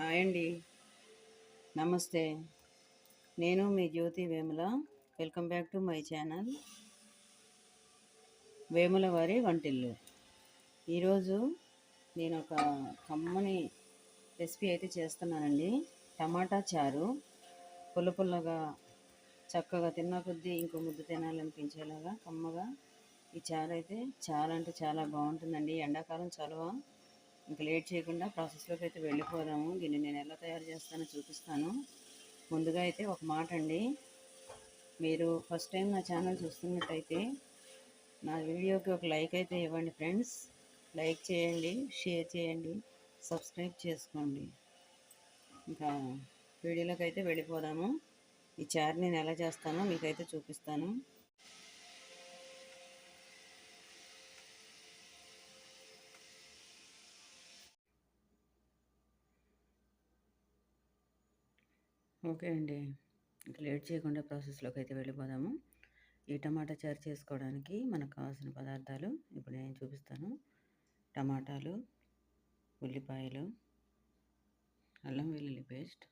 Hi అండి. నమస్తే. నేను మీ Jyothi Vemula. Welcome back to my channel Vemula వారి వంటిల్లు. ఈరోజు నేను ఒక కమ్మని రెసిపీ అయితే చేస్తున్నానండి. టమాటా చారు. పుల్ల పుల్లగా చక్కగా తిన్న కొద్దీ ఇంకో ముద్ద తినాలనిపించేలాగా కమ్మగా ఈ చారు అయితే చాలా అంటే చాలా బాగుంటుందండి. ఎండాకాలం చలువ. ఇంకా లేట్ చేయకుండా ప్రాసెస్లోకి అయితే వెళ్ళిపోదాము. దీన్ని నేను ఎలా తయారు చేస్తానో చూపిస్తాను. ముందుగా అయితే ఒక మాట అండి, మీరు ఫస్ట్ టైం నా ఛానల్ చూస్తున్నట్టయితే నా వీడియోకి ఒక లైక్ అయితే ఇవ్వండి ఫ్రెండ్స్. లైక్ చేయండి, షేర్ చేయండి, సబ్స్క్రైబ్ చేసుకోండి. ఇంకా వీడియోలోకి అయితే వెళ్ళిపోదాము. ఈ చారు నేను ఎలా చేస్తానో మీకైతే చూపిస్తాను. ఓకే అండి, ఇంకా లేట్ చేయకుండా ప్రాసెస్లోకి అయితే వెళ్ళిపోదాము. ఈ టమాటా చారు చేసుకోవడానికి మనకు కావాల్సిన పదార్థాలు ఇప్పుడు నేను చూపిస్తాను. టమాటాలు, ఉల్లిపాయలు, అల్లం వెల్లుల్లి పేస్ట్,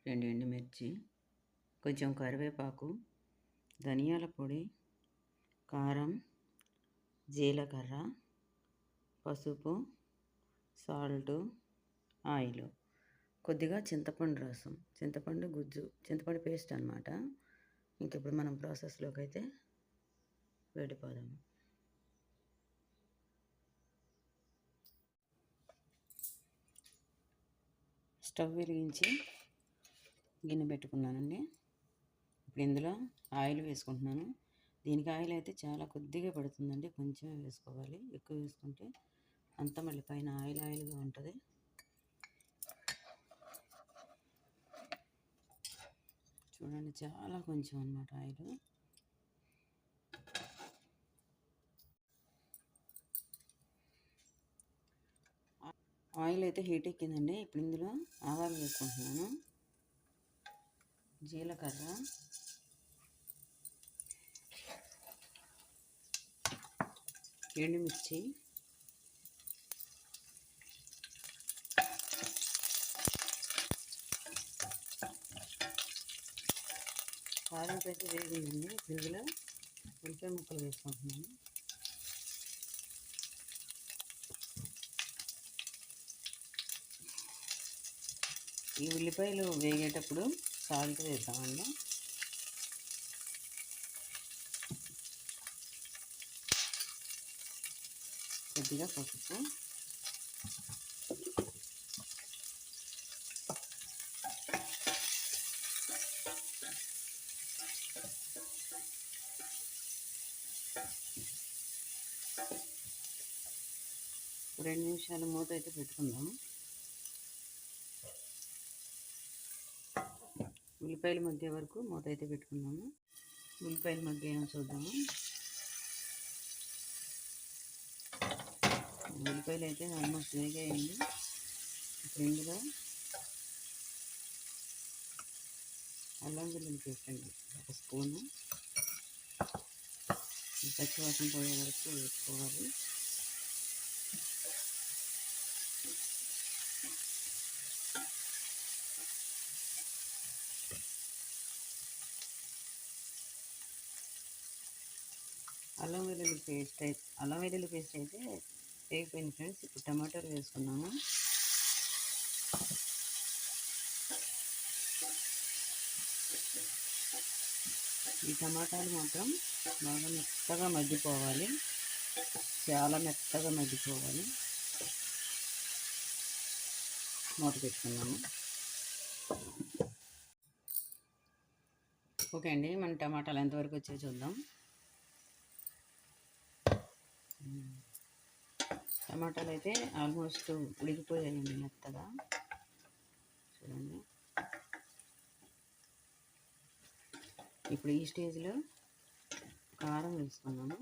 2 ఎండుమిర్చి, కొంచెం కరివేపాకు, ధనియాల పొడి, కారం, జీలకర్ర, పసుపు, సాల్టు, ఆయిల్, కొద్దిగా చింతపండు రసం, చింతపండు గుజ్జు, చింతపండు పేస్ట్ అనమాట. ఇంక ఇప్పుడు మనం ప్రాసెస్లోకి అయితే వెళ్ళిపోదాము. స్టవ్ వెలిగించి గిన్నె పెట్టుకున్నానండి. ఇప్పుడు ఇందులో ఆయిల్ వేసుకుంటున్నాను. దీనికి ఆయిల్ అయితే చాలా కొద్దిగా పడుతుందండి, కొంచెం వేసుకోవాలి. ఎక్కువ వేసుకుంటే అంతా మళ్ళీ పైన ఆయిల్గా ఉంటుంది. చూడండి, చాలా కొంచెం అన్నమాట ఆయిల్. ఆయిల్ అయితే హీట్ ఎక్కిందండి. ఇప్పుడు ఇందులో ఆవాలు వేసుకుంటున్నాను, జీలకర్ర, ఎండుమిర్చి, తాలింపు అయితే వేగిందండి. ఇందులో ఉల్లిపాయ ముక్కలు వేసుకుంటున్నాను. ఈ ఉల్లిపాయలు వేగేటప్పుడు సాల్ట్ వేద్దామండి. కొద్దిగా పసుపు, రెండు నిమిషాలు మూత అయితే పెట్టుకుందాము. ఉల్లిపాయలు మగ్గే వరకు మూత అయితే పెట్టుకుందాము. ఉల్లిపాయలు మగ్గేమో చూద్దాము. ఉల్లిపాయలు అయితే ఆల్మోస్ట్ వేగాయండి. ఇప్పుడు ఇందులో అల్లం వెల్లుల్లి పేస్ట్ అండి, 1 స్పూను. పచ్చివాసన పోయే వరకు వేసుకోవాలి. అల్లం వెల్లుల్లి పేస్ట్ అయితే వేగిపోయింది ఫ్రెండ్స్. ఇప్పుడు టమాటాలు వేసుకున్నాము. ఈ టమాటాలు మాత్రం బాగా మెత్తగా మగ్గిపోవాలి, చాలా మెత్తగా మగ్గిపోవాలి. మూత పెట్టుకున్నాము. ఓకే అండి, మన టమాటాలు ఎంతవరకు వచ్చాయో చూద్దాం. టమాటాలు అయితే ఆల్మోస్ట్ ఉడికిపోయాయండి మెత్తగా. చూడండి, ఇప్పుడు ఈ స్టేజ్లో కారం వేసుకున్నాము.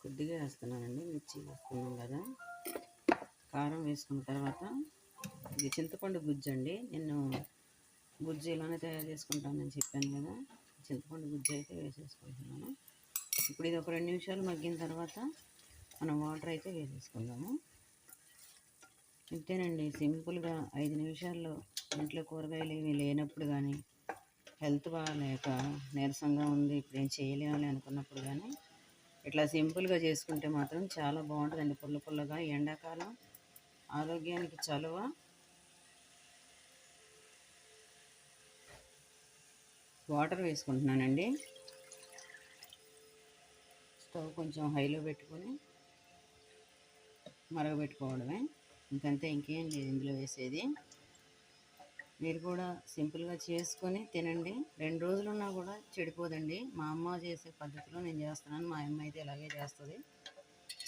కొద్దిగా వేస్తున్నానండి, మిర్చి వేసుకున్నాం కదా. కారం వేసుకున్న తర్వాత ఇది చింతపండు గుజ్జు అండి. నేను గుజ్జు ఇలానే తయారు చేసుకుంటానని చెప్పాను కదా, చింతపండు గుజ్జు అయితే వేసేసుకుంటున్నాను. ఇప్పుడు ఇది ఒక 2 నిమిషాలు మగ్గిన తర్వాత మనం వాటర్ అయితే వేసేసుకుందాము. ఇంతేనండి, సింపుల్గా 5 నిమిషాల్లో ఇంట్లో కూరగాయలు ఏమీ లేనప్పుడు కానీ, హెల్త్ బాగాలేక నీరసంగా ఉంది ఇప్పుడు ఏం చేయలేమని అనుకున్నప్పుడు కానీ ఇట్లా సింపుల్గా చేసుకుంటే మాత్రం చాలా బాగుంటుందండి. పుల్ల పుల్లగా ఎండాకాలం ఆరోగ్యానికి చలువ. వాటర్ వేసుకుంటున్నానండి. స్టవ్ కొంచెం హైలో పెట్టుకొని మరగబెట్టుకోవడమే, ఇంకంతే, ఇంకేం లేదు ఇందులో వేసేది. మీరు కూడా సింపుల్గా చేసుకొని తినండి. 2 రోజులున్నా కూడా చెడిపోదండి. మా అమ్మ చేసే పద్ధతిలో నేను చేస్తున్నాను. మా అమ్మ అయితే ఇలాగే చేస్తుంది.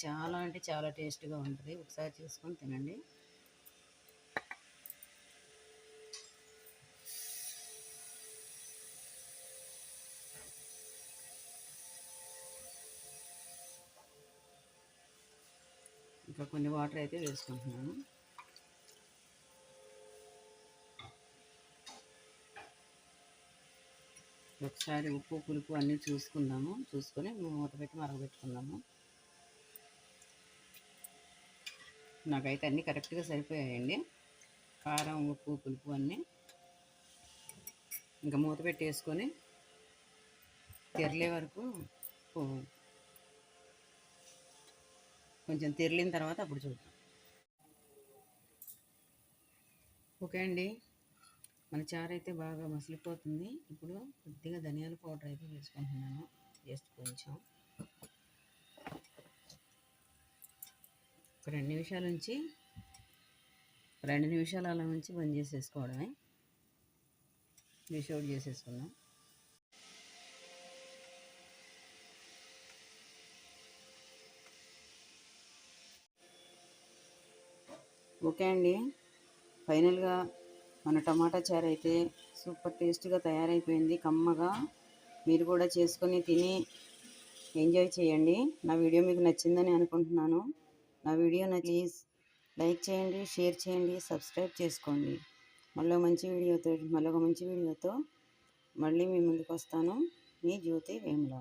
చాలా అంటే చాలా టేస్ట్గా ఉంటుంది. ఒకసారి చేసుకొని తినండి. ఇంకా కొన్ని వాటర్ అయితే వేసుకుంటున్నాను. ఒకసారి ఉప్పు పులుపు అన్నీ చూసుకుందాము. చూసుకొని మూత పెట్టి మరగబెట్టుకుందాము. నాకైతే అన్నీ కరెక్ట్గా సరిపోయాయండి, కారం ఉప్పు పులుపు అన్నీ. ఇంకా మూత పెట్టేసుకొని తెరలే వరకు కొంచెం తెరిలిన తర్వాత అప్పుడు చూద్దాం. ఓకే అండి, మన చారు అయితే బాగా మసిలిపోతుంది. ఇప్పుడు కొద్దిగా ధనియాల పౌడర్ అయితే వేసుకుంటున్నాను, జస్ట్ కొంచెం. ఒక 2 నిమిషాల నుంచి 2 నిమిషాలు అలా ఉంచి బంద్ చేసేసుకోవడమే. డిష్ అవుట్ చేసేసుకుందాం. ఓకే అండి, ఫైనల్గా మన టమాటా చారు అయితే సూపర్ టేస్ట్గా తయారైపోయింది, కమ్మగా. మీరు కూడా చేసుకొని తిని ఎంజాయ్ చేయండి. నా వీడియో మీకు నచ్చిందని అనుకుంటున్నాను. నా వీడియో ప్లీజ్ లైక్ చేయండి, షేర్ చేయండి, సబ్స్క్రైబ్ చేసుకోండి. మళ్ళీ ఒక మంచి వీడియోతో మళ్ళీ మీ ముందుకు వస్తాను. మీ జ్యోతి వేముల.